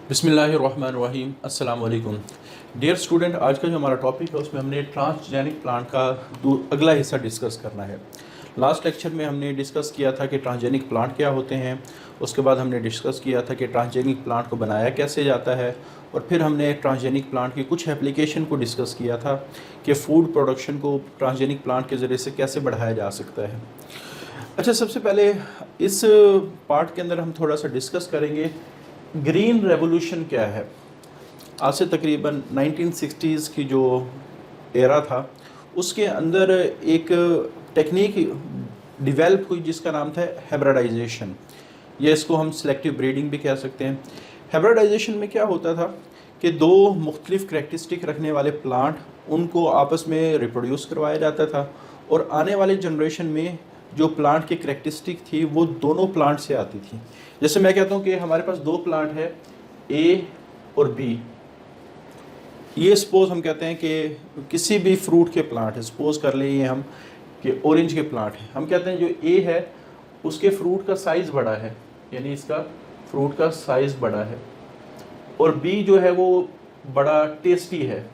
बिस्मिल्लाहिर्रहमानिर्रहीम अस्सलाम वालेकुम। डियर स्टूडेंट, आज का जो हमारा टॉपिक है उसमें हमने ट्रांसजेनिक प्लांट का अगला हिस्सा डिस्कस करना है। लास्ट लेक्चर में हमने डिस्कस किया था कि ट्रांसजेनिक प्लांट क्या होते हैं। उसके बाद हमने डिस्कस किया था कि ट्रांसजेनिक प्लांट को बनाया कैसे जाता है, और फिर हमने ट्रांसजेनिक प्लांट की कुछ एप्लीकेशन को डिस्कस किया था कि फ़ूड प्रोडक्शन को ट्रांसजेनिक प्लांट के ज़रिए से कैसे बढ़ाया जा सकता है। अच्छा, सबसे पहले इस पार्ट के अंदर हम थोड़ा सा डिस्कस करेंगे ग्रीन रेवोल्यूशन क्या है। आज से तकरीबन 1960s की जो एरा था उसके अंदर एक टेक्निक डेवलप हुई जिसका नाम था हाइब्रिडाइजेशन, या इसको हम सिलेक्टिव ब्रीडिंग भी कह सकते हैं। हाइब्रिडाइजेशन में क्या होता था कि दो मुख्तलिफ करैक्टरिस्टिक रखने वाले प्लांट उनको आपस में रिप्रोड्यूस करवाया जाता था, और आने वाले जनरेशन में जो प्लांट की करैक्टरिस्टिक थी वो दोनों प्लांट से आती थी। जैसे मैं कहता हूँ कि हमारे पास दो प्लांट है, ए और बी। ये सपोज हम कहते हैं कि किसी भी फ्रूट के प्लांट है, सपोज कर लें ये हम कि ऑरेंज के प्लांट है। हम कहते हैं जो ए है उसके फ्रूट का साइज़ बड़ा है, यानी इसका फ्रूट का साइज़ बड़ा है, और बी जो है वो बड़ा टेस्टी है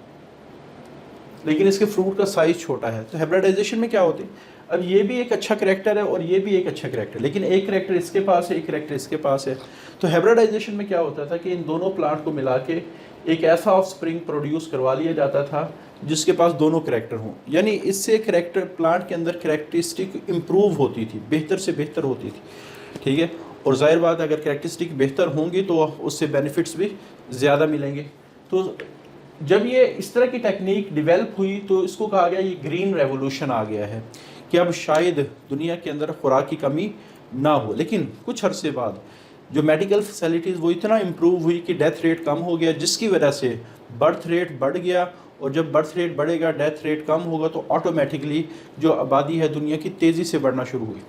लेकिन इसके फ्रूट का साइज़ छोटा है। तो हाइब्रिडाइजेशन में क्या होती है, अब ये भी एक अच्छा करैक्टर है और ये भी एक अच्छा करैक्टर, लेकिन एक करैक्टर इसके पास है, एक करैक्टर इसके पास है। तो हाइब्रिडाइजेशन में क्या होता था कि इन दोनों प्लांट को मिला के एक ऐसा ऑफस्प्रिंग प्रोड्यूस करवा लिया जाता था जिसके पास दोनों करैक्टर हों, यानी इससे करैक्टर प्लांट के अंदर करैक्टरिस्टिक इम्प्रूव होती थी, बेहतर से बेहतर होती थी। ठीक है, और जाहिर बात अगर करैक्टरिस्टिक बेहतर होंगी तो उससे बेनिफिट्स भी ज़्यादा मिलेंगे। तो जब ये इस तरह की टेक्निक डेवलप हुई तो इसको कहा गया ये ग्रीन रेवोल्यूशन आ गया है कि अब शायद दुनिया के अंदर खुराक की कमी ना हो। लेकिन कुछ अरसे बाद जो मेडिकल फैसिलिटीज़ वो इतना इम्प्रूव हुई कि डेथ रेट कम हो गया, जिसकी वजह से बर्थ रेट बढ़ गया, और जब बर्थ रेट बढ़ेगा डेथ रेट कम होगा तो ऑटोमेटिकली जो आबादी है दुनिया की तेज़ी से बढ़ना शुरू हुई।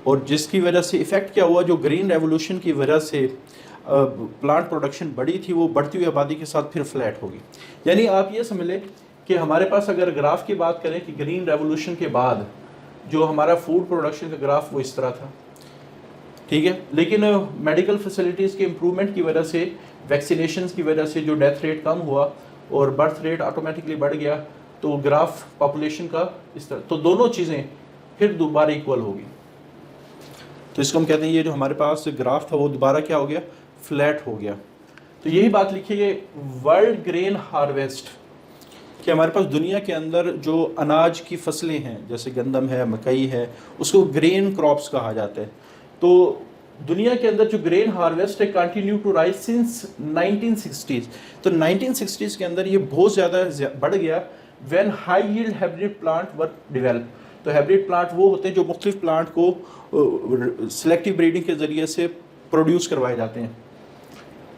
और जिसकी वजह से इफ़ेक्ट क्या हुआ, जो ग्रीन रेवोल्यूशन की वजह से प्लांट प्रोडक्शन बढ़ी थी वो बढ़ती हुई आबादी के साथ फिर फ्लैट होगी। यानी आप ये समझ लें कि हमारे पास अगर ग्राफ की बात करें कि ग्रीन रेवोल्यूशन के बाद जो हमारा फूड प्रोडक्शन का ग्राफ वो इस तरह था, ठीक है, लेकिन मेडिकल फैसिलिटीज़ के इम्प्रूवमेंट की वजह से, वैक्सीनेशन की वजह से जो डेथ रेट कम हुआ और बर्थ रेट ऑटोमेटिकली बढ़ गया, तो ग्राफ पॉपुलेशन का इस तरह, तो दोनों चीज़ें फिर दोबारा इक्वल होगी। तो इसको हम कहते हैं ये जो हमारे पास ग्राफ था वो दोबारा क्या हो गया, फ्लैट हो गया। तो यही बात लिखी है वर्ल्ड ग्रेन हार्वेस्ट, कि हमारे पास दुनिया के अंदर जो अनाज की फसलें हैं जैसे गंदम है, मकई है, उसको ग्रेन क्रॉप्स कहा जाता है। तो दुनिया के अंदर जो ग्रेन हार्वेस्ट है continue to rise since 1960s। तो 1960s के अंदर ये बहुत ज़्यादा बढ़ गया when high yield hybrid plant were develop. तो हाइब्रिड प्लांट वो होते हैं जो मुख्तलिफ प्लांट को सिलेक्टिव ब्रीडिंग के ज़रिए से प्रोड्यूस करवाए जाते हैं,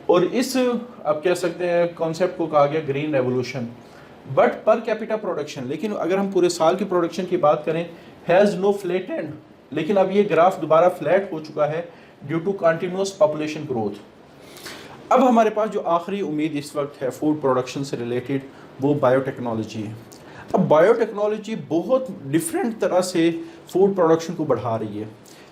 और इस आप कह सकते हैं कॉन्सेप्ट को कहा गया green revolution. But per capita production, लेकिन अगर हम पूरे साल की प्रोडक्शन की बात करें, हैज़ नो फ्लैट एंड, लेकिन अब ये ग्राफ दोबारा फ्लैट हो चुका है due to continuous population growth. अब हमारे पास जो आखिरी उम्मीद इस वक्त है फूड प्रोडक्शन से रिलेटेड वो बायोटेक्नोलॉजी है। अब बायोटेक्नोलॉजी बहुत डिफरेंट तरह से फूड प्रोडक्शन को बढ़ा रही है।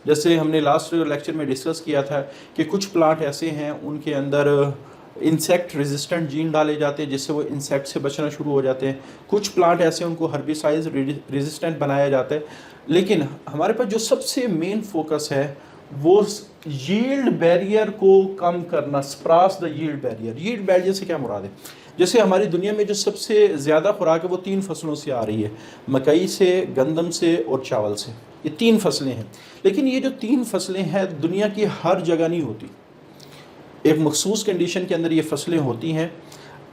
जैसे हमने लास्ट लेक्चर में डिस्कस किया था कि कुछ प्लांट ऐसे हैं उनके अंदर इंसेक्ट रेजिस्टेंट जीन डाले जाते हैं जिससे वो इंसेक्ट से बचना शुरू हो जाते हैं। कुछ प्लांट ऐसे उनको हर्बिसाइड रेजिस्टेंट बनाया जाता है। लेकिन हमारे पास जो सबसे मेन फोकस है वो यील्ड बैरियर को कम करना, स्प्रास the yield barrier. Yield barrier से क्या मुराद है, जैसे हमारी दुनिया में जो सबसे ज़्यादा खुराक है वो 3 फसलों से आ रही है, मकई से, गंदम से और चावल से। ये 3 फसलें हैं, लेकिन ये जो 3 फसलें हैं दुनिया की हर जगह नहीं होती, एक मखसूस कंडीशन के अंदर ये फसलें होती हैं।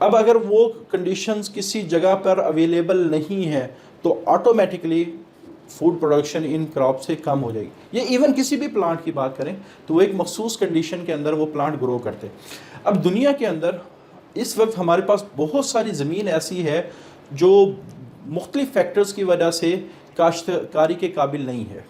अब अगर वो कंडीशंस किसी जगह पर अवेलेबल नहीं है तो automatically food production in crop से कम हो जाएगी। ये इवन किसी भी प्लांट की बात करें तो वो एक मखसूस कंडीशन के अंदर वो प्लांट ग्रो करते हैं। अब दुनिया के अंदर इस वक्त हमारे पास बहुत सारी ज़मीन ऐसी है जो मुख्तलिफ फैक्टर्स की वजह से काश्तकारी के काबिल नहीं है।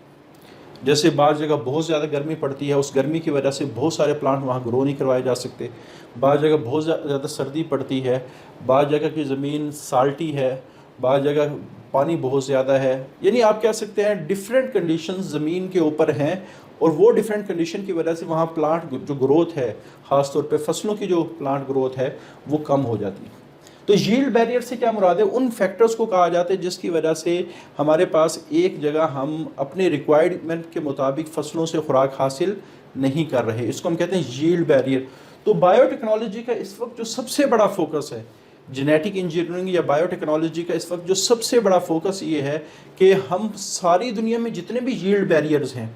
जैसे बाज़ जगह बहुत ज़्यादा गर्मी पड़ती है, उस गर्मी की वजह से बहुत सारे प्लांट वहाँ ग्रो नहीं करवाए जा सकते। बाज़ जगह बहुत ज़्यादा सर्दी पड़ती है, बाज़ जगह की ज़मीन साल्टी है, बाज़ जगह पानी बहुत ज़्यादा है। यानी आप कह सकते हैं डिफरेंट कंडीशंस ज़मीन के ऊपर हैं और वो डिफरेंट कंडीशन की वजह से वहाँ प्लांट जो ग्रोथ है, ख़ासतौर पे फसलों की जो प्लांट ग्रोथ है वो कम हो जाती है। तो यील्ड बैरियर से क्या मुराद है? उन फैक्टर्स को कहा जाता है जिसकी वजह से हमारे पास एक जगह हम अपने रिक्वायरमेंट के मुताबिक फसलों से खुराक हासिल नहीं कर रहे, इसको हम कहते हैं यील्ड बैरियर। तो बायोटेक्नोलॉजी का इस वक्त जो सबसे बड़ा फोकस है, जेनेटिक इंजीनियरिंग या बायोटेक्नोलॉजी का इस वक्त जो सबसे बड़ा फोकस ये है कि हम सारी दुनिया में जितने भी यील्ड बैरियर्स हैं,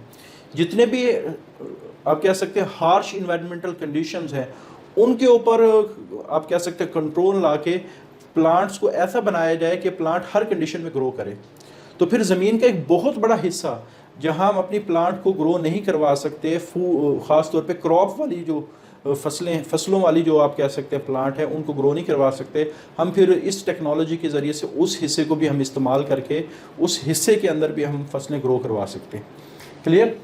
जितने भी आप कह सकते हैं हार्श इन्वायरमेंटल कंडीशंस हैं, उनके ऊपर आप कह सकते हैं कंट्रोल ला के प्लांट्स को ऐसा बनाया जाए कि प्लांट हर कंडीशन में ग्रो करे। तो फिर ज़मीन का एक बहुत बड़ा हिस्सा जहां हम अपनी प्लांट को ग्रो नहीं करवा सकते, ख़ास तौर पे क्रॉप वाली जो फसलों वाली जो आप कह सकते हैं प्लांट है, उनको ग्रो नहीं करवा सकते, हम फिर इस टेक्नोलॉजी के ज़रिए से उस हिस्से को भी हम इस्तेमाल करके उस हिस्से के अंदर भी हम फसलें ग्रो करवा सकते हैं। क्लियर?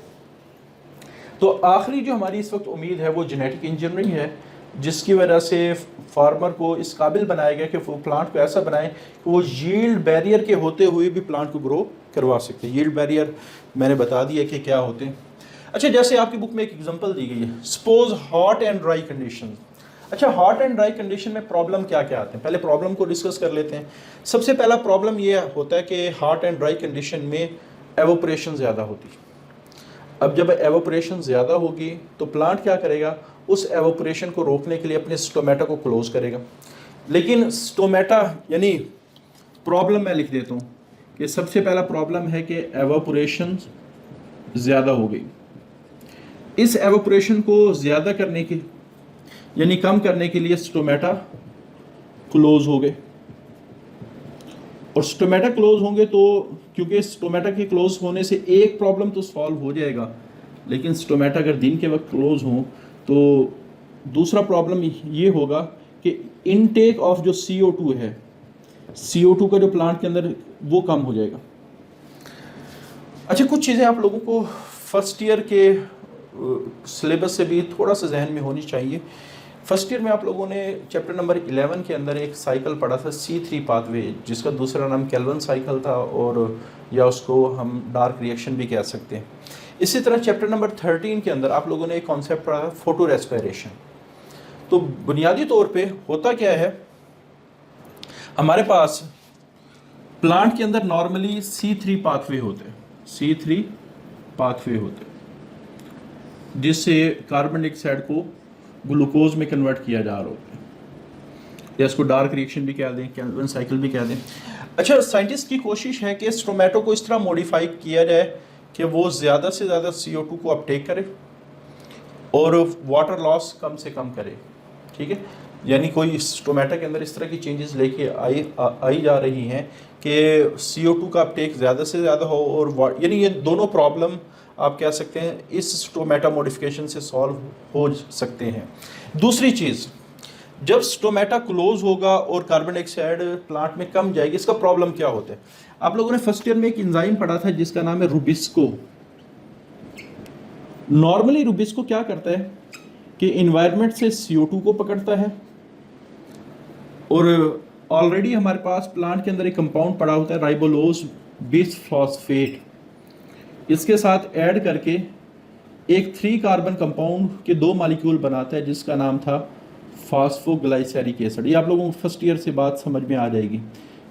तो आखिरी जो हमारी इस वक्त उम्मीद है वो जेनेटिक इंजीनियरिंग है, जिसकी वजह से फार्मर को इस काबिल बनाया गया कि वो प्लांट को ऐसा बनाए कि वो यील्ड बैरियर के होते हुए भी प्लांट को ग्रो करवा सकते हैं। यील्ड बैरियर मैंने बता दिया कि क्या होते हैं। अच्छा, जैसे आपकी बुक में एक एग्जांपल दी गई है, suppose hot and dry condition. अच्छा, हॉट एंड ड्राई कंडीशन में प्रॉब्लम क्या क्या आते हैं? पहले प्रॉब्लम को डिस्कस कर लेते हैं। सबसे पहला प्रॉब्लम ये होता है कि हॉट एंड ड्राई कंडीशन में एवोपरेशन ज़्यादा होती है। अब जब एवोपरेशन ज़्यादा होगी तो प्लांट क्या करेगा? उस एवोपरेशन को रोकने के लिए अपने स्टोमेटा को क्लोज करेगा। लेकिन स्टोमेटा यानी प्रॉब्लम मैं लिख देता हूँ कि सबसे पहला प्रॉब्लम है कि एवोपरेशन ज़्यादा हो गई। इस एवोपरेशन को ज़्यादा करने के यानी कम करने के लिए स्टोमेटा क्लोज हो गए, और स्टोमेटा क्लोज होंगे तो क्योंकि स्टोमेटा के क्लोज होने से एक प्रॉब्लम तो सॉल्व हो जाएगा, लेकिन स्टोमेटा अगर दिन के वक्त क्लोज हों तो दूसरा प्रॉब्लम ये होगा कि इनटेक ऑफ जो CO2 है, CO2 का जो प्लांट के अंदर वो कम हो जाएगा। अच्छा, कुछ चीज़ें आप लोगों को फर्स्ट ईयर के सिलेबस से भी थोड़ा सा जहन में होनी चाहिए। फर्स्ट ईयर में आप लोगों ने चैप्टर नंबर 11 के अंदर एक साइकिल पढ़ा था C3 पाथवे, जिसका दूसरा नाम केल्विन साइकिल था, और या उसको हम डार्क रिएक्शन भी कह सकते हैं। इसी तरह चैप्टर नंबर 13 के अंदर आप लोगों ने एक कॉन्सेप्ट पढ़ा फोटो रेस्पिरेशन। तो बुनियादी तौर पे होता क्या है, हमारे पास प्लांट के अंदर नॉर्मली C3 पाथवे होते हैं, C3 पाथवे होते हैं, जिससे कार्बन डाइऑक्साइड को ग्लूकोज में कन्वर्ट किया जा रहा होता है, या इसको डार्क रिएक्शन भी कह दें, केल्विन साइकिल भी कह दें। अच्छा, साइंटिस्ट की कोशिश है कि इस टोमेटो को इस तरह मॉडिफाई किया जाए कि वो ज़्यादा से ज़्यादा CO2 को अपटेक करे और वाटर लॉस कम से कम करे। ठीक है, यानी कोई इस टोमेटो के अंदर इस तरह की चेंजेस लेके आई जा रही हैं कि CO2 का अपटेक ज़्यादा से ज़्यादा हो, और यानी ये दोनों प्रॉब्लम आप कह सकते हैं इस टोमेटो मॉडिफिकेशन से सॉल्व हो सकते हैं। दूसरी चीज़, जब स्टोमेटा क्लोज होगा और कार्बन डाइऑक्साइड प्लांट में कम जाएगी, इसका प्रॉब्लम क्या होता है? आप लोगों ने फर्स्ट ईयर में एक एंजाइम पढ़ा था जिसका नाम है रुबिस्को। नॉर्मली रुबिस्को क्या करता है कि इन्वायरमेंट से CO2 को पकड़ता है, और ऑलरेडी हमारे पास प्लांट के अंदर एक कंपाउंड पड़ा होता है राइबोलोज बिसफॉस्फेट, इसके साथ ऐड करके एक 3 कार्बन कंपाउंड के 2 मॉलिक्यूल बनाता है जिसका नाम था फास्फोग्लाइसेरिक एसिड। ये आप लोगों को फर्स्ट ईयर से बात समझ में आ जाएगी।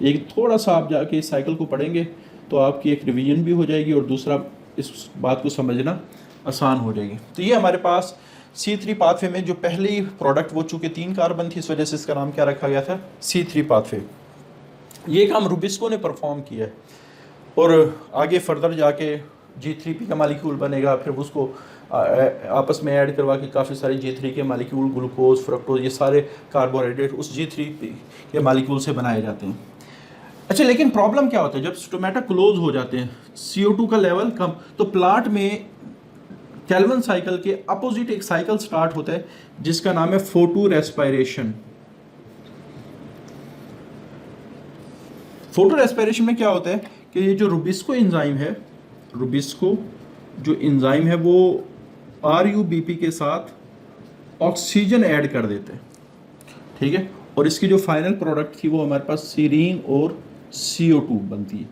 एक थोड़ा सा आप जाके इस साइकिल को पढ़ेंगे तो आपकी एक रिवीजन भी हो जाएगी और दूसरा इस बात को समझना आसान हो जाएगी। तो ये हमारे पास C3 पाथवे में जो पहली प्रोडक्ट, वो चूँकि 3 कार्बन थी, इस वजह से इसका नाम क्या रखा गया था? C3 pathway. ये काम रुबिस्को ने परफॉर्म किया है, और आगे फर्दर जाके G3P का मालिक्यूल बनेगा, फिर उसको आपस में ऐड करवा के काफ़ी सारे G3 के मालिक्यूल, ग्लूकोज, फ्रक्टोज, ये सारे कार्बोहाइड्रेट उस G3P के मालिक्यूल से बनाए जाते हैं। अच्छा, लेकिन प्रॉब्लम क्या होता है? जब स्टोमेटा क्लोज हो जाते हैं, CO2 का लेवल कम, तो प्लांट में केल्विन साइकिल के अपोजिट एक साइकिल स्टार्ट होता है जिसका नाम है फोटो रेस्पिरेशन। फोटो रेस्पिरेशन में क्या होता है कि ये जो रुबिस्को एंजाइम है, रुबिस्को जो एंजाइम है वो RuBP के साथ ऑक्सीजन ऐड कर देते हैं। ठीक है, और इसकी जो फाइनल प्रोडक्ट थी वो हमारे पास सीरीन और CO2 बनती है।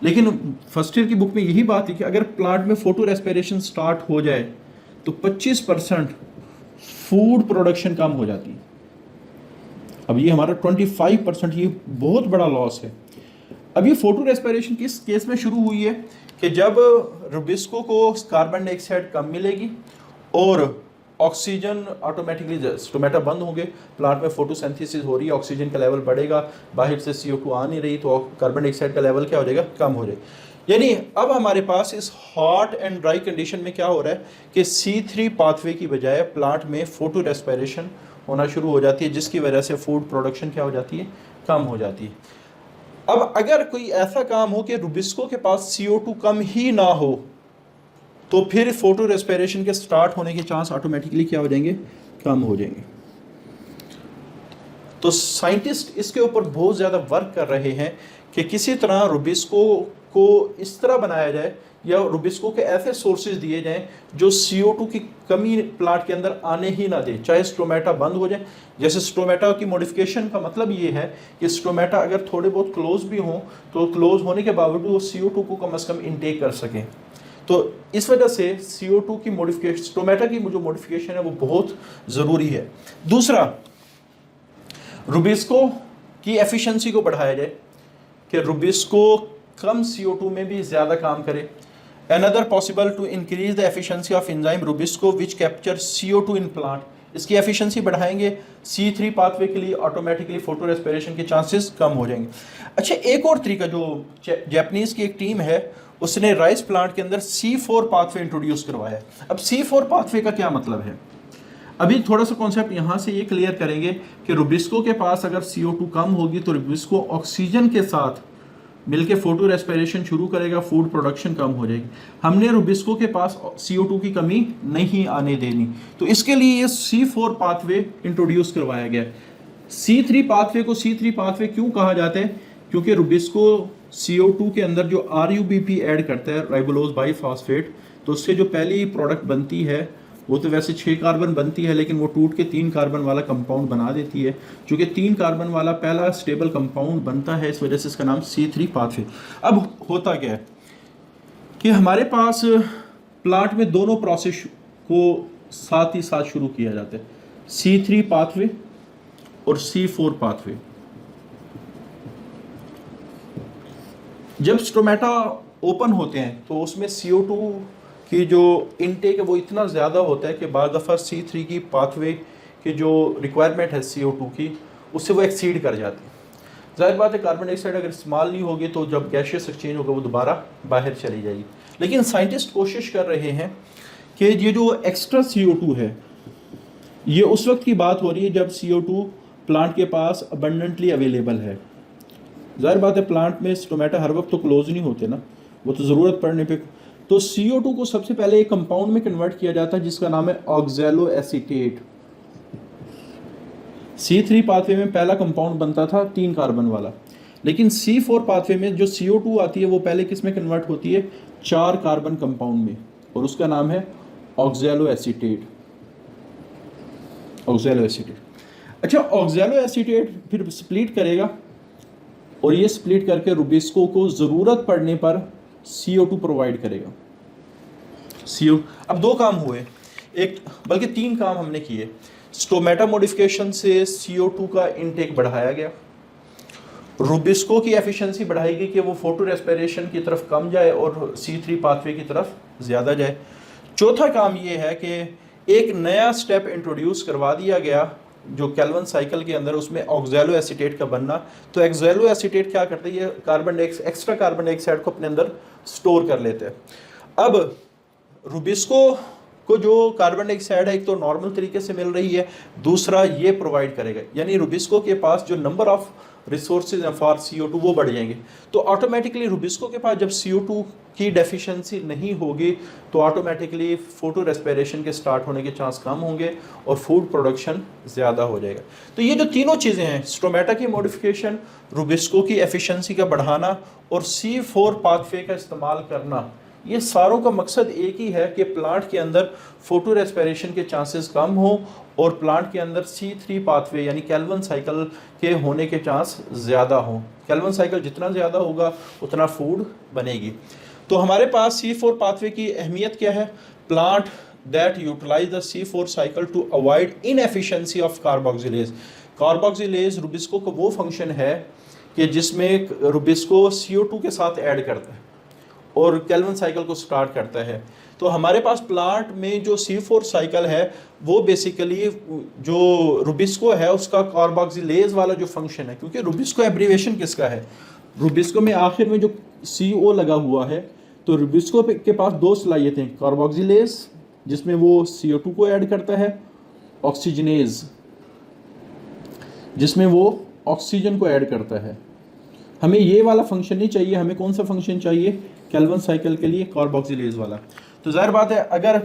लेकिन फर्स्ट ईयर की बुक में यही बात है कि अगर प्लांट में फोटो रेस्पिरेशन स्टार्ट हो जाए तो 25% फूड प्रोडक्शन कम हो जाती है। अब ये हमारा 25%, ये बहुत बड़ा लॉस है। अब ये फोटो रेस्पिरेशन किस केस में शुरू हुई है कि जब रुबिस्को को कार्बन डाइऑक्साइड कम मिलेगी और ऑक्सीजन ऑटोमेटिकली, स्टोमेटा बंद होंगे, प्लांट में फोटोसिंथेसिस हो रही है, ऑक्सीजन का लेवल बढ़ेगा, बाहर से CO2 आ नहीं रही, तो कार्बन डाइऑक्साइड का लेवल क्या हो जाएगा, कम हो जाएगा। यानी अब हमारे पास इस हॉट एंड ड्राई कंडीशन में क्या हो रहा है कि C3 पाथवे की बजाय प्लांट में फोटो रेस्पिरेशन होना शुरू हो जाती है, जिसकी वजह से फूड प्रोडक्शन क्या हो जाती है, कम हो जाती है। अब अगर कोई ऐसा काम हो कि रुबिस्को के पास CO2 कम ही ना हो, तो फिर फोटो रेस्पिरेशन के स्टार्ट होने के चांस ऑटोमेटिकली क्या हो जाएंगे, कम हो जाएंगे। तो साइंटिस्ट इसके ऊपर बहुत ज़्यादा वर्क कर रहे हैं कि किसी तरह रुबिस्को को इस तरह बनाया जाए या रुबिस्को के ऐसे सोर्सेज दिए जाएं जो CO2 की कमी प्लांट के अंदर आने ही ना दे, चाहे स्टोमेटा बंद हो जाए। जैसे स्टोमेटा की मॉडिफिकेशन का मतलब ये है कि स्टोमेटा अगर थोड़े बहुत क्लोज भी हों तो क्लोज होने के बावजूद वो CO2 को कम से कम इनटेक कर सकें। तो इस वजह से CO2 की मॉडिफिकेशन, स्टोमेटा की जो मॉडिफिकेशन है वो बहुत ज़रूरी है। दूसरा, रुबिस्को की एफिशिएंसी को बढ़ाया जाए कि रुबिस्को कम CO2 में भी ज़्यादा काम करे। Another possible to increase the efficiency of enzyme Rubisco which capture CO2 in plant. इसकी एफिशिएंसी बढ़ाएंगे, C3 पाथवे के लिए ऑटोमेटिकली फोटो रेस्पिरेशन के चांसेस कम हो जाएंगे। अच्छा, एक और तरीका, जो जापानीज़ की एक टीम है उसने राइस प्लांट के अंदर C4 पाथवे इंट्रोड्यूस करवाया। अब C4 पाथवे का क्या मतलब है, अभी थोड़ा सा कॉन्सेप्ट यहाँ से ये क्लियर करेंगे कि रुबिस्को के पास अगर CO2 कम होगी तो रुबिस्को ऑक्सीजन के साथ मिलके फोटो रेस्पिरेशन शुरू करेगा, फूड प्रोडक्शन कम हो जाएगी। हमने रुबिस्को के पास CO2 की कमी नहीं आने देनी, तो इसके लिए ये C4 पाथवे इंट्रोड्यूस करवाया गया। C3 पाथवे को C3 पाथवे क्यों कहा जाता है, क्योंकि रुबिस्को CO2 के अंदर जो RUBP ऐड करता है, राइबोलोज बाइफॉस्फेट, तो उससे जो पहली प्रोडक्ट बनती है वो तो वैसे 6 कार्बन बनती है, लेकिन वो टूट के 3 कार्बन वाला कंपाउंड बना देती है। चूँकि 3 कार्बन वाला पहला स्टेबल कंपाउंड बनता है, इस वजह से इसका नाम C3 पाथवे। अब होता क्या है कि हमारे पास प्लांट में दोनों प्रोसेस को साथ ही साथ शुरू किया जाता है, C3 पाथवे और C4 पाथवे। जब स्टोमेटा ओपन होते हैं तो उसमें CO2 की जो इनटेक है वो इतना ज़्यादा होता है कि बाद दफ़ा C3 की पाथवे की जो रिक्वायरमेंट है CO2 की, उससे वो एक्सीड कर जाती है। जाहिर बात है कार्बन डाइऑक्साइड अगर इस्तेमाल नहीं होगी तो जब गैशियस एक्सचेंज होगा वो दोबारा बाहर चली जाएगी। लेकिन साइंटिस्ट कोशिश कर रहे हैं कि ये जो एक्स्ट्रा CO2 है, ये उस वक्त की बात हो रही है जब CO2 प्लांट के पास अबंडेंटली अवेलेबल है। जाहिर बात है प्लांट में स्टोमेटा हर वक्त तो क्लोज नहीं होते ना, वो तो ज़रूरत पड़ने पे। तो CO2 को सबसे पहले एक कंपाउंड में कन्वर्ट किया जाता है जिसका नाम है ऑक्सैलो एसीटेट। C3 पाथवे में पहला कंपाउंड बनता था 3 कार्बन वाला, लेकिन C4 पाथवे में जो CO2 आती है वो पहले किस में कन्वर्ट होती है, 4 कार्बन कंपाउंड में, और उसका नाम है ऑक्सैलो एसीटेट। ऑक्सैलो एसीटेट, अच्छा, ऑक्सैलो एसीटेट फिर स्प्लिट करेगा और ये स्प्लिट करके रुबिस्को को ज़रूरत पड़ने पर CO2 प्रोवाइड करेगा। अब 2 काम हुए, एक बल्कि 3 काम हमने किए। स्टोमेटा मॉडिफिकेशन से CO2 का इनटेक बढ़ाया गया, रुबिस्को की एफिशिएंसी बढ़ाई गई कि वो फोटो रेस्पिरेशन की तरफ कम जाए और C3 पाथवे की तरफ ज़्यादा जाए। चौथा काम ये है कि एक नया स्टेप इंट्रोड्यूस करवा दिया गया जो कैल्विन साइकिल के अंदर, उसमें ऑक्सैलो एसीटेट का बनना। तो ऑक्सैलो एसीटेट क्या करते हैं, ये एक्स्ट्रा कार्बन डाइऑक्साइड को अपने अंदर स्टोर कर लेते हैं। अब रुबिस्को को जो कार्बन डाइऑक्साइड है एक तो नॉर्मल तरीके से मिल रही है, दूसरा ये प्रोवाइड करेगा, यानी रुबिस्को के पास जो number of resources for CO2 वो बढ़ जाएंगे। तो ऑटोमेटिकली रुबिस्को के पास जब CO2 की डेफिशिएंसी नहीं होगी तो ऑटोमेटिकली फोटो रेस्पिरेशन के स्टार्ट होने के चांस कम होंगे और फूड प्रोडक्शन ज़्यादा हो जाएगा। तो ये जो तीनों चीज़ें हैं, स्टोमेटा की मॉडिफिकेशन, रुबिस्को की एफिशिएंसी का बढ़ाना और C4 पाथवे का इस्तेमाल करना, ये सारों का मकसद एक ही है कि प्लांट के अंदर फोटो रेस्पिरेशन के चांसेस कम हो और प्लांट के अंदर C3 पाथवे यानी कैल्विन साइकिल के होने के चांस ज़्यादा हों। कैल्विन साइकिल जितना ज़्यादा होगा उतना फूड बनेगी। तो हमारे पास C4 पाथवे की अहमियत क्या है? Plant that utilize the C4 cycle to avoid inefficiency of carboxylase. Carboxylase rubisco का वो फंक्शन है कि जिसमें रुबिस्को CO2 के साथ ऐड करता है और कैल्विन साइकिल को स्टार्ट करता है। तो हमारे पास प्लांट में जो C4 साइकिल है वो बेसिकली जो रुबिस्को है उसका कार्बोक्सिलेज वाला जो फंक्शन है, क्योंकि रुबिस्को एब्रीवेशन किसका है? रुबिस्को में आखिर में जो CO लगा हुआ है, तो रुबिस्को के पास दो सलाहियतें, कार्बोक्सिलेज जिसमें वो CO2 को ऐड करता है, ऑक्सीजनेज जिसमें वो ऑक्सीजन को ऐड करता है। हमें ये वाला फंक्शन नहीं चाहिए, हमें कौन सा फंक्शन चाहिए? कैल्विन साइकिल के लिए कार्बोक्सिलेज वाला। तो जाहिर बात है अगर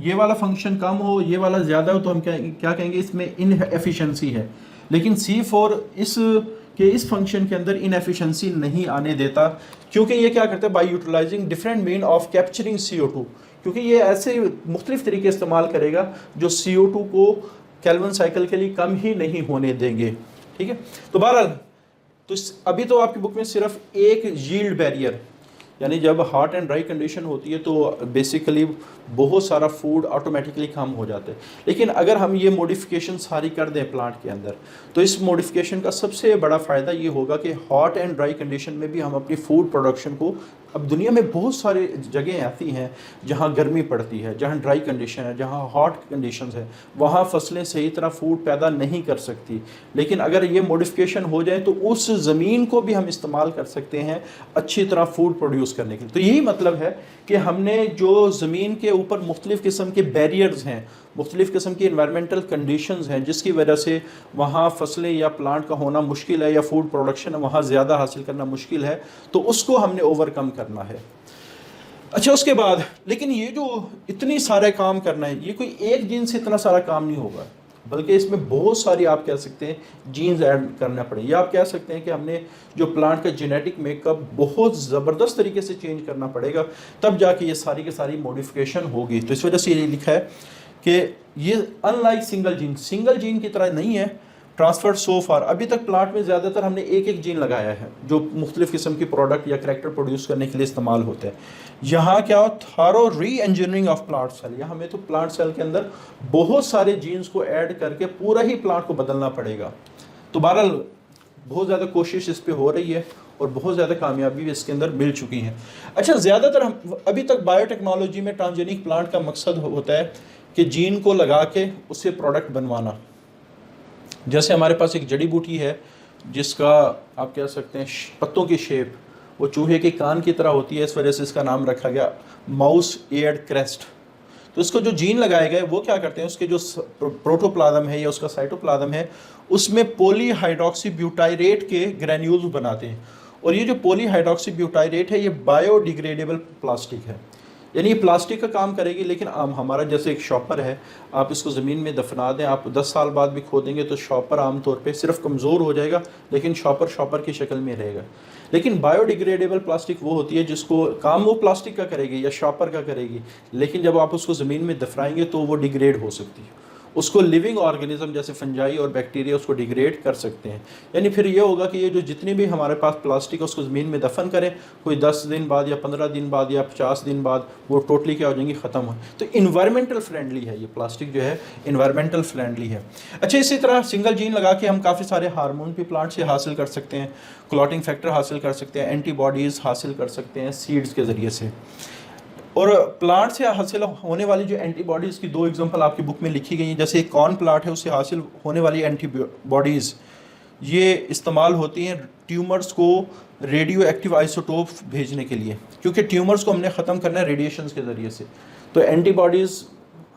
ये वाला फंक्शन कम हो, ये वाला ज़्यादा हो, तो हम क्या कहेंगे? इसमें इनएफिशिएंसी है। लेकिन C4 इस फंक्शन के अंदर इनएफिशिएंसी नहीं आने देता, क्योंकि ये क्या करता है? By utilizing different mean of capturing CO2, क्योंकि ये ऐसे मुख्तलिफ तरीके इस्तेमाल करेगा जो CO2 को कैल्विन साइकिल के लिए कम ही नहीं होने देंगे। ठीक है, तो बहरहाल तो अभी तो आपकी बुक में सिर्फ एक यील्ड बैरियर, यानी जब हॉट एंड ड्राई कंडीशन होती है तो बेसिकली बहुत सारा फूड ऑटोमेटिकली कम हो जाता है। लेकिन अगर हम ये मॉडिफिकेशन सारी कर दें प्लांट के अंदर, तो इस मॉडिफिकेशन का सबसे बड़ा फ़ायदा ये होगा कि हॉट एंड ड्राई कंडीशन में भी हम अपनी फूड प्रोडक्शन को, अब दुनिया में बहुत सारी जगह आती हैं जहाँ गर्मी पड़ती है, जहाँ ड्राई कंडीशन है, जहाँ हॉट कंडीशंस है, वहाँ फसलें सही तरह फूड पैदा नहीं कर सकती। लेकिन अगर ये मॉडिफिकेशन हो जाए तो उस ज़मीन को भी हम इस्तेमाल कर सकते हैं अच्छी तरह फूड प्रोड्यूस करने के लिए। तो यही मतलब है कि हमने जो ज़मीन के ऊपर मुख्तलिफ़ किस्म के बैरियर्स हैं, मुख्तलिफ़ किस्म की इन्वायरमेंटल कंडीशंस हैं जिसकी वजह से वहाँ फसलें या प्लांट का होना मुश्किल है या फूड प्रोडक्शन वहाँ ज़्यादा हासिल करना मुश्किल है, तो उसको हमने ओवरकम करना है। अच्छा, उसके बाद लेकिन ये जो इतनी सारे काम करना है, ये कोई एक जीन से इतना सारा काम नहीं होगा, बल्कि इसमें बहुत सारी आप कह सकते हैं जीन्स ऐड करना पड़े, या आप कह सकते हैं कि हमने जो प्लांट का जेनेटिक मेकअप बहुत ज़बरदस्त तरीके से चेंज करना पड़ेगा, तब जाके ये सारी की सारी मॉडिफिकेशन होगी। तो इस वजह से ये लिखा है कि ये अनलाइक सिंगल जीन की तरह नहीं है ट्रांसफर सो फार। अभी तक प्लांट में ज़्यादातर हमने एक एक जीन लगाया है जो मुख्तलिफ़ किस्म की प्रोडक्ट या करैक्टर प्रोड्यूस करने के लिए इस्तेमाल होते हैं। यहाँ क्या हो, थारो री इंजीनियरिंग ऑफ प्लांट सेल, यहाँ हमें तो प्लांट सेल के अंदर बहुत सारे जीन्स को ऐड करके पूरा ही प्लांट को बदलना पड़ेगा। तो बहरहाल बहुत ज़्यादा कोशिश इस पर हो रही है और बहुत ज़्यादा कामयाबी भी इसके अंदर मिल चुकी हैं। अच्छा, ज़्यादातर हम अभी तक बायोटेक्नोलॉजी में ट्रांसजेनिक प्लांट का मकसद होता है कि जीन को लगा के उससे प्रोडक्ट बनवाना। जैसे हमारे पास एक जड़ी बूटी है जिसका आप कह सकते हैं पत्तों की शेप वो चूहे के कान की तरह होती है, इस वजह से इसका नाम रखा गया माउस एयर्ड क्रेस्ट। तो इसको जो जीन लगाए गए वो क्या करते हैं, उसके जो प्रोटोप्लाज्म है या उसका साइटोप्लाज्म है उसमें पॉलीहाइड्रोक्सीब्यूटाइरेट के ग्रैन्यूल्स बनाते हैं। और ये जो पॉलीहाइड्रोक्सीब्यूटाइरेट है ये बायोडिग्रेडेबल प्लास्टिक है, यानी ये प्लास्टिक का काम करेगी। लेकिन हमारा जैसे एक शॉपर है, आप इसको ज़मीन में दफना दें, आप 10 साल बाद भी खोदेंगे तो शॉपर आमतौर पे सिर्फ कमज़ोर हो जाएगा, लेकिन शॉपर की शक्ल में रहेगा। लेकिन बायोडिग्रेडेबल प्लास्टिक वो होती है जिसको काम वो प्लास्टिक का करेगी या शॉपर का करेगी, लेकिन जब आप उसको ज़मीन में दफनाएंगे तो वो डिग्रेड हो सकती है। उसको लिविंग ऑर्गेनिज्म जैसे फंजाई और बैक्टीरिया उसको डिग्रेड कर सकते हैं। यानी फिर ये होगा कि ये जो जितनी भी हमारे पास प्लास्टिक है उसको ज़मीन में दफन करें, कोई 10 दिन बाद या 15 दिन बाद या 50 दिन बाद वो टोटली क्या हो जाएंगी, ख़त्म हो। तो इन्वायरमेंटल फ्रेंडली है ये प्लास्टिक, जो है इन्वायरमेंटल फ्रेंडली है। अच्छा, इसी तरह सिंगल जीन लगा के हम काफ़ी सारे हार्मोन भी प्लांट से हासिल कर सकते हैं, क्लॉटिंग फैक्टर हासिल कर सकते हैं, एंटीबॉडीज़ हासिल कर सकते हैं सीड्स के ज़रिए से। और प्लांट से हासिल होने वाली जो एंटीबॉडीज़ की 2 एग्जांपल आपकी बुक में लिखी गई हैं। जैसे एक कॉर्न प्लांट है, उससे हासिल होने वाली एंटीबॉडीज़ ये इस्तेमाल होती हैं ट्यूमर्स को रेडियो एक्टिव आइसोटोप भेजने के लिए, क्योंकि ट्यूमर्स को हमने ख़त्म करना है रेडिएशन के ज़रिए से। तो एंटीबॉडीज़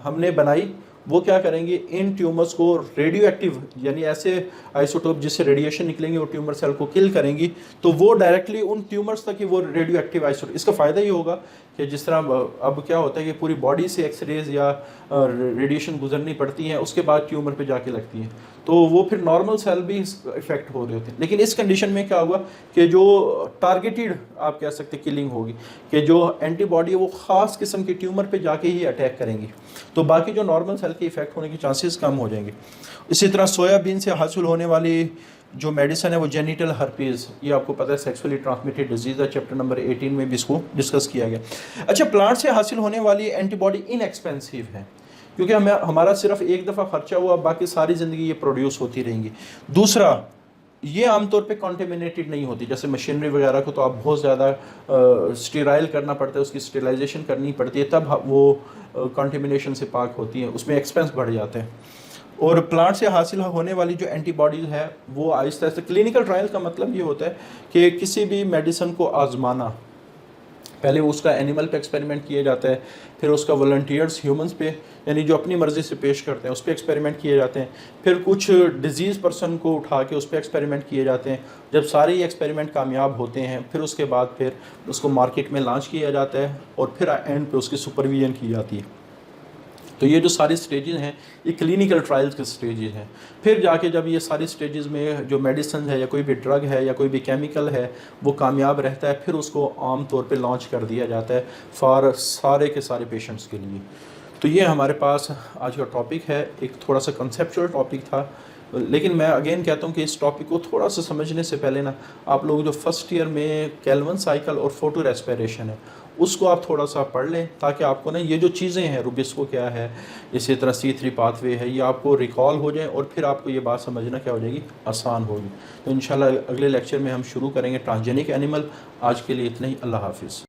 हमने बनाई, वो क्या करेंगे, इन ट्यूमर्स को रेडियो एक्टिव यानी ऐसे आइसोटोप जिससे रेडिएशन निकलेंगे वो ट्यूमर सेल को किल करेंगी, तो वो डायरेक्टली उन ट्यूमर्स तक ही वो रेडियो एक्टिव आइसोटोप। इसका फ़ायदा ये होगा कि जिस तरह अब क्या होता है कि पूरी बॉडी से एक्सरेज या रेडिएशन गुजरनी पड़ती हैं, उसके बाद ट्यूमर पे जाके लगती हैं, तो वो फिर नॉर्मल सेल भी इफेक्ट हो रहे होते हैं। लेकिन इस कंडीशन में क्या होगा कि जो टारगेटेड आप कह सकते हैं किलिंग होगी, कि जो एंटीबॉडी है वो ख़ास किस्म के ट्यूमर पे जाके ही अटैक करेंगी, तो बाकी जो नॉर्मल सेल के इफेक्ट होने के चांसेस कम हो जाएंगे। इसी तरह सोयाबीन से हासिल होने वाली जो मेडिसिन है वो जेनिटल हर्पीज़, ये आपको पता है सेक्सुअली ट्रांसमिटेड डिजीज़ है, चैप्टर नंबर 18 में भी इसको डिस्कस किया गया। अच्छा, प्लांट से हासिल होने वाली एंटीबॉडी इनएक्सपेंसिव है, क्योंकि हमें हमारा सिर्फ एक दफ़ा खर्चा हुआ, बाकी सारी ज़िंदगी ये प्रोड्यूस होती रहेंगी। दूसरा, ये आमतौर पे कॉन्टेमिनेटेड नहीं होती, जैसे मशीनरी वगैरह को तो आप बहुत ज़्यादा स्टेराइल करना पड़ता है, उसकी स्टेलाइजेशन करनी पड़ती है, तब वो कॉन्टेमिनेशन से पाक होती है, उसमें एक्सपेंस बढ़ जाते हैं। और प्लांट से हासिल होने वाली जो एंटीबॉडीज़ है वो आहिस्ता आहिस्ता, क्लिनिकल ट्रायल का मतलब ये होता है कि किसी भी मेडिसिन को आजमाना, पहले उसका एनिमल पे एक्सपेरिमेंट किया जाता है, फिर उसका वॉलंटियर्स ह्यूमंस पे, यानी जो अपनी मर्ज़ी से पेश करते हैं उस पर एक्सपेरिमेंट किए जाते हैं, फिर कुछ डिजीज़ पर्सन को उठा के उस पर एक्सपेरिमेंट किए जाते हैं। जब सारे एक्सपेरिमेंट कामयाब होते हैं फिर उसके बाद फिर उसको मार्केट में लॉन्च किया जाता है और फिर एंड पे उसकी सुपरविजन की जाती है। तो ये जो सारी स्टेजेस हैं ये क्लिनिकल ट्रायल्स के स्टेजेस हैं। फिर जाके जब ये सारी स्टेजेस में जो मेडिसिन है या कोई भी ड्रग है या कोई भी केमिकल है वो कामयाब रहता है, फिर उसको आम तौर पे लॉन्च कर दिया जाता है फॉर सारे के सारे पेशेंट्स के लिए। तो ये हमारे पास आज का टॉपिक है, एक थोड़ा सा कंसेप्चुअल टॉपिक था, लेकिन मैं अगेन कहता हूँ कि इस टॉपिक को थोड़ा सा समझने से पहले ना, आप लोग जो फर्स्ट ईयर में केल्विन साइकिल और फोटो रेस्पिरेशन है उसको आप थोड़ा सा पढ़ लें, ताकि आपको ना ये जो चीज़ें हैं, रुबिस्को क्या है, इसी तरह C3 पाथवे है, ये आपको रिकॉल हो जाए और फिर आपको ये बात समझना क्या हो जाएगी, आसान होगी। तो इंशाल्लाह अगले लेक्चर में हम शुरू करेंगे ट्रांसजेनिक एनिमल। आज के लिए इतना ही, अल्लाह हाफिज़।